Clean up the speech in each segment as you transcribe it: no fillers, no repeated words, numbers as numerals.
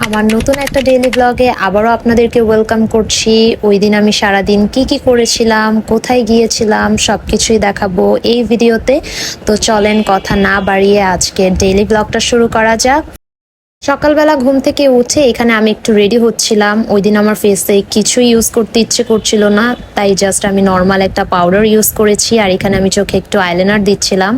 আমার নতুন একটা ডেইলি ব্লগে আবারও আপনাদেরকে ওয়েলকাম করছি। ওই দিন আমি সারাদিন কি করেছিলাম, কোথায় গিয়েছিলাম সবকিছুই দেখাবো এই ভিডিওতে। তো চলেন কথা না বাড়িয়ে আজকে ডেইলি ব্লগটা শুরু করা যাক। সকালবেলা ঘুম থেকে উঠে এখানে আমি একটু রেডি হচ্ছিলাম। ওই দিন আমার ফেসে কিছুই ইউজ করতে ইচ্ছে করছিল না, তাই জাস্ট আমি নর্মাল একটা পাউডার ইউজ করেছি। আর এখানে আমি চোখে একটু আইলাইনার দিচ্ছিলাম।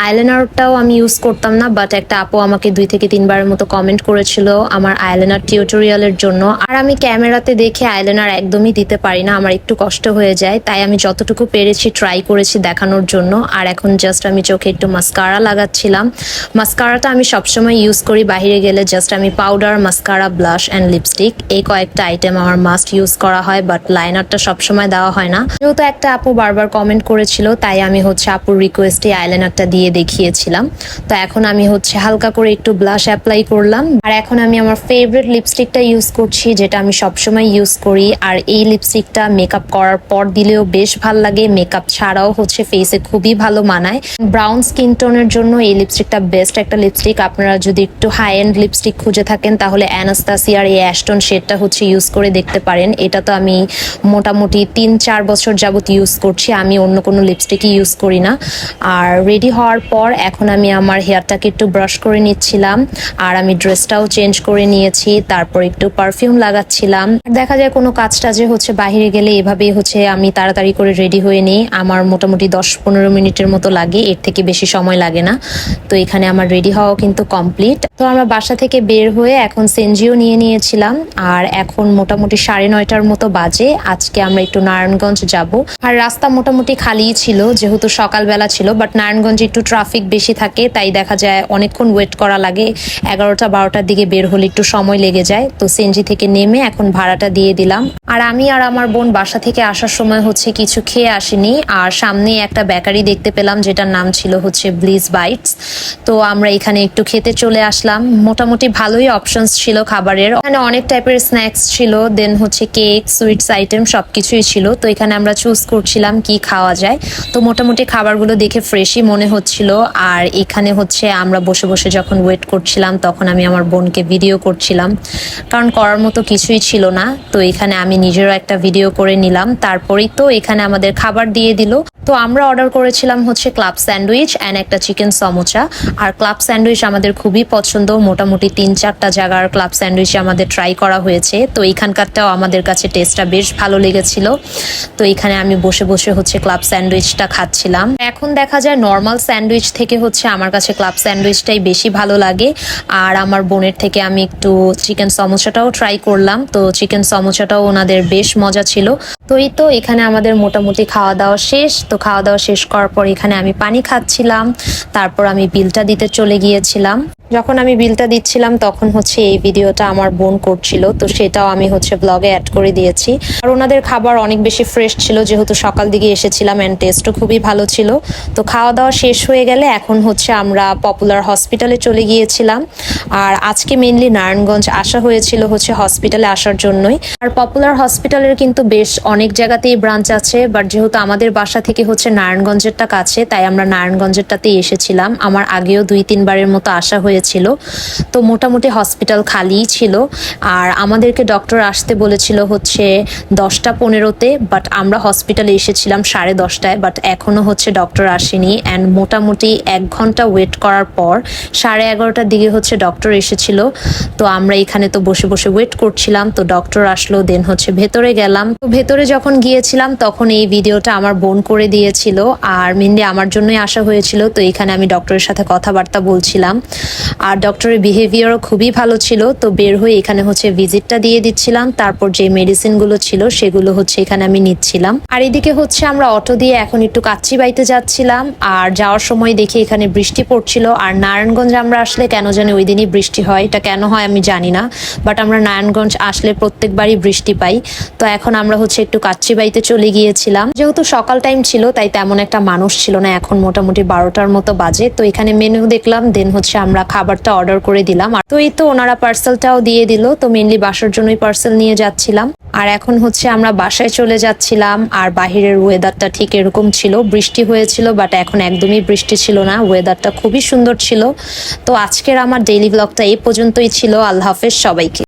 আইলাইনারটাও আমি ইউজ করতাম না, বাট একটা আপু আমাকে 2 থেকে 3 বারের মতো কমেন্ট করেছিল আমার আইলাইনার টিউটোরিয়ালের জন্য। আর আমি ক্যামেরাতে দেখে আইলাইনার একদমই দিতে পারি না, আমার একটু কষ্ট হয়ে যায়, তাই আমি যতটুকু পেরেছি ট্রাই করেছি দেখানোর জন্য। আর এখন জাস্ট আমি চোখে একটু মাস্কারা লাগাচ্ছিলাম। মাস্কারাটা আমি সবসময় ইউজ করি বাইরে গেলে। জাস্ট আমি powder, mascara, blush and lipstick এই কয়েকটা আইটেম আমার মাস্ট ইউজ করা হয়, বাট লাইনারটা সবসময় দেওয়া হয় না। যেহেতু একটা আপু বারবার কমেন্ট করেছিল, তাই আমি আপুর রিকোয়েস্টে আইলাইনারটা দিয়ে দেখিয়েছিলাম। তো এখন আমি হালকা করে একটু ব্লাশ অ্যাপ্লাই করলাম। আর এখন আমি আমার ফেভারিট লিপস্টিকটা ইউজ করছি, যেটা আমি সবসময় ইউজ করি। আর এই লিপস্টিকটা মেকআপ করার পর দিলেও বেশ ভাল লাগে, মেকআপ ছাড়াও ফেসে খুবই ভালো মানায়। ব্রাউন স্কিন টোনের জন্য এই লিপস্টিকটা বেস্ট একটা লিপস্টিক। আপনারা যদি একটু হাই এন্ড লিপস্টিক খুঁজে থাকেন তাহলে অ্যানাস্তাসিয়ার এই অ্যাশটন শেডটা ইউজ করে দেখতে পারেন। এটা তো আমি মোটামুটি 3-4 বছর যাবত ইউজ করছি, আমি অন্য কোনো লিপস্টিকই ইউজ করি না। আর রেডি হওয়ার পর এখন আমি আমার হেয়ারটাকে একটু ব্রাশ করে নিচ্ছিলাম। আর আমি ড্রেসটাও চেঞ্জ করে নিয়েছি, তারপর একটু পারফিউম লাগাচ্ছিলাম। দেখা যায় কোনো কাজ টাজে বাইরে গেলে এভাবেই আমি তাড়াতাড়ি করে রেডি হয়ে নিই। আমার মোটামুটি 10-15 মিনিটের মতো লাগে, এর থেকে বেশি সময় লাগে না। তো এখানে আমার রেডি হওয়া কিন্তু কমপ্লিট। তো আমরা বাসা থেকে বের হয়ে এখন সেনজিও নিয়ে নিয়েছিলাম। আর এখন মোটামুটি 9:30টার মতো বাজে। আজকে আমরা একটু নারায়ণগঞ্জ যাব। আর রাস্তা মোটামুটি খালিই ছিল, যেহেতু সকালবেলা ছিল, বাট নারায়ণগঞ্জে একটু ট্রাফিক বেশি থাকে, তাই দেখা যায় অনেকক্ষণ ওয়েট করা লাগে। 11টা-12টার দিকে বের হলে একটু সময় লেগে যায়। তো সেনজি থেকে নেমে এখন ভাড়াটা দিয়ে দিলাম। আর আমি আর আমার বোন বাসা থেকে আসার সময় কিছু খেয়ে আসিনি। আর সামনে একটা বেকারি দেখতে পেলাম, যেটার নাম ছিল ব্লিস বাইটস। তো আমরা এখানে একটু খেতে চলে আসলাম। মোটামুটি ভালোই অপশনস ছিল খাবারের, এখানে অনেক টাইপের স্ন্যাক্স ছিল, দেন কেক, সুইটস আইটেম সবকিছুই ছিল। তো এখানে আমরা চুজ করছিলাম কি খাওয়া যায়। তো মোটামুটি খাবারগুলো দেখে ফ্রেশই মনে হচ্ছিল। আর এখানে আমরা বসে বসে যখন ওয়েট করছিলাম, তখন আমি আমার বোনকে ভিডিও করছিলাম, কারণ করার মতো কিছুই ছিল না। তো এখানে আমি নিজেরও একটা ভিডিও করে নিলাম। তারপরেই তো এখানে আমাদের খাবার দিয়ে দিল। তো আমরা অর্ডার করেছিলাম ক্লাব স্যান্ডউইচ অ্যান্ড একটা চিকেন সমোসা। আর ক্লাব স্যান্ডউইচ আমাদের খুবই পছন্দ, মোটামুটি 3-4টা জায়গার ক্লাব স্যান্ডউইচ আমাদের ট্রাই করা হয়েছে। তো এখানকারটাও আমাদের কাছে টেস্টটা বেশ ভালো লেগেছিল। তো এখানে আমি বসে বসে ক্লাব স্যান্ডউইচটা খাচ্ছিলাম। এখন দেখা যায় নর্মাল স্যান্ডউইচ থেকে আমার কাছে ক্লাব স্যান্ডউইচটাই বেশি ভালো লাগে। আর আমার বোনের থেকে আমি একটু চিকেন সমোসাটাও ট্রাই করলাম। তো চিকেন সমোসাটাও ওনাদের বেশ মজা ছিল। তো এই তো এখানে আমাদের মোটামুটি খাওয়া দাওয়া শেষ। তো খাওয়া দাওয়া শেষ করার পর এখানে আমি পানি খাচ্ছিলাম। তারপর আমি বিলটা দিতে চলে গিয়েছিলাম। যখন আমি বিলটা দিচ্ছিলাম তখন এই ভিডিওটা আমার বোন করছিল, তো সেটাও আমি ব্লগে অ্যাড করে দিয়েছি। আর ওনাদের খাবার অনেক বেশি ফ্রেশ ছিল, যেহেতু সকাল দিকে এসেছিলাম, অ্যান্ড টেস্টও খুবই ভালো ছিল। তো খাওয়া দাওয়া শেষ হয়ে গেলে এখন আমরা পপুলার হসপিটালে চলে গিয়েছিলাম। আর আজকে মেইনলি নারায়ণগঞ্জ আসা হয়েছিল হসপিটালে আসার জন্যই। আর পপুলার হসপিটালের কিন্তু বেশ অনেক জায়গাতেই ব্রাঞ্চ আছে, বাট যেহেতু আমাদের বাসা থেকে নারায়ণগঞ্জেরটা কাছে, তাই আমরা নারায়ণগঞ্জেরটাতেই এসেছিলাম। আমার আগেও 2-3 বারের মতো আসা হয়েছিল। তো মোটামুটি হসপিটাল খালিই ছিল। আর আমাদেরকে ডক্টর আসতে বলেছিল 10টা-15-তে, বাট আমরা হসপিটালে এসেছিলাম 10:30টায়, বাট এখনো ডক্টর আসেনি। অ্যান্ড মোটামুটি 1 ঘন্টা ওয়েট করার পর 11:30টার দিকে ডক্টর এসেছিল। তো আমরা এখানে তো বসে বসে ওয়েট করছিলাম। তো ডক্টর আসলো, দেন ভেতরে গেলাম। তো ভেতরে যখন গিয়েছিলাম তখন এই ভিডিওটা আমার বোন করে দিয়েছিল। আর মেনলি আমার জন্যই আসা হয়েছিল। তো এখানে আমি ডক্টরের সাথে কথাবার্তা বলছিলাম। আর ডক্টরের বিহেভিয়ারও খুবই ভালো ছিল। তো বের হয়ে এখানে ভিজিটটা দিয়ে দিচ্ছিলাম। তারপর যে মেডিসিনগুলো ছিল সেগুলো এখানে আমি নিচ্ছিলাম। আর এদিকে আমরা অটো দিয়ে এখন একটু কাচ্চিবাইতে যাচ্ছিলাম। আর যাওয়ার সময় দেখি এখানে বৃষ্টি পড়ছিল। আর নারায়ণগঞ্জ আমরা আসলে কেন জানি ওই দিনই বৃষ্টি হয়, এটা কেন হয় আমি জানি না, বাট আমরা নারায়ণগঞ্জ আসলে প্রত্যেকবারই বৃষ্টি পাই। তো এখন আমরা একটু কাচ্চিবাইতে চলে গিয়েছিলাম। যেহেতু সকাল টাইম ছিল, তাই তেমন একটা মানুষ ছিল না। এখন মোটামুটি 12টার মতো বাজে। তো এখানে মেনু দেখলাম, দেন আমরা খাবারটা অর্ডার করে দিলাম। আর তো এই তো ওনারা পার্সেলটাও দিয়ে দিল, তো মেনলি বাসার জন্যই পার্সেল নিয়ে যাচ্ছিলাম। আর এখন হচ্ছে আমরা বাসায় চলে যাচ্ছিলাম। আর বাহিরের ওয়েদারটা ঠিক এরকম ছিল, বৃষ্টি হয়েছিল বাট এখন একদমই বৃষ্টি ছিল না, ওয়েদারটা খুবই সুন্দর ছিল। তো আজকের আমার ডেইলি ব্লগটা এই পর্যন্তই ছিল। আল্লাহ হাফেজ সবাইকে।